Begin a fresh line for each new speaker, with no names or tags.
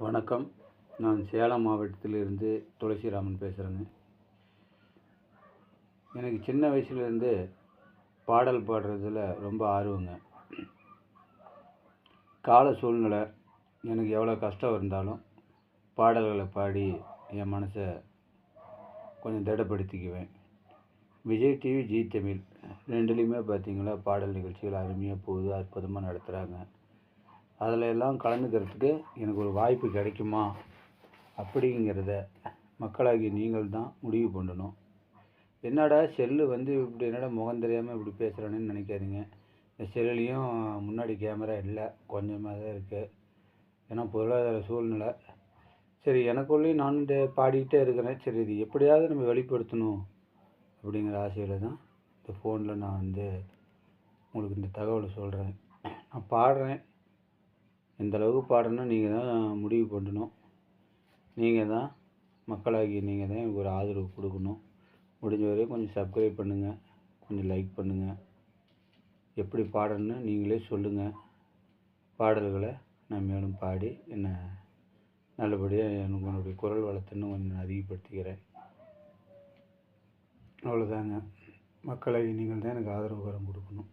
வணக்கம். நான் சேலம் மாவட்டத்திலிருந்து துளசிராமன் பேசுகிறேங்க. எனக்கு சின்ன வயசுலேருந்து பாடல் பாடுறதுல ரொம்ப ஆர்வங்க. கால சூழ்நிலை எனக்கு எவ்வளோ கஷ்டம் இருந்தாலும் பாடல்களை பாடி என் மனசை கொஞ்சம் திடப்படுத்திக்குவேன். விஜய் டிவி, ஜீ தமிழ் ரெண்டுலேயுமே பார்த்தீங்களா, பாடல் நிகழ்ச்சிகள் அருமையாக போகுது, அற்புதமாக நடத்துகிறாங்க. அதில் எல்லாம் கலந்துக்கிறதுக்கு எனக்கு ஒரு வாய்ப்பு கிடைக்குமா அப்படிங்கிறத மக்களாகிய நீங்கள் தான் முடிவு பண்ணணும். என்னடா செல்லு இப்படி என்னடா முகம் தெரியாமல் இப்படி பேசுகிறானேன்னு நினைக்காதீங்க. இந்த செல்லுலேயும் முன்னாடி கேமரா இல்லை, கொஞ்சமாக தான் இருக்குது. ஏன்னா பொருளாதார சூழ்நிலை. சரி, எனக்குள்ளேயும் நான் பாடிக்கிட்டே இருக்கிறேன். சரி, இது எப்படியாவது நம்ம வெளிப்படுத்தணும் அப்படிங்கிற ஆசையில் தான் இந்த ஃபோனில் நான் உங்களுக்கு இந்த தகவலை சொல்கிறேன். நான் பாடுறேன். எந்த அளவுக்கு பாடணும்னா நீங்கள் தான் முடிவு பண்ணணும். நீங்கள் தான் மக்களாகிய நீங்கள் தான் எனக்கு ஒரு ஆதரவு கொடுக்கணும். முடிஞ்ச வரையும் கொஞ்சம் சப்ஸ்கிரைப் பண்ணுங்கள், கொஞ்சம் லைக் பண்ணுங்கள். எப்படி பாடணும்னு நீங்களே சொல்லுங்கள். பாடல்களை நான் மேலும் பாடி என்னை நல்லபடியாக என்னுடைய குரல் வளத்தை இன்னும் கொஞ்சம் அதிகப்படுத்திக்கிறேன். அவ்வளோதாங்க. மக்களாகிய நீங்கள் தான் எனக்கு ஆதரவு கரம் கொடுக்கணும்.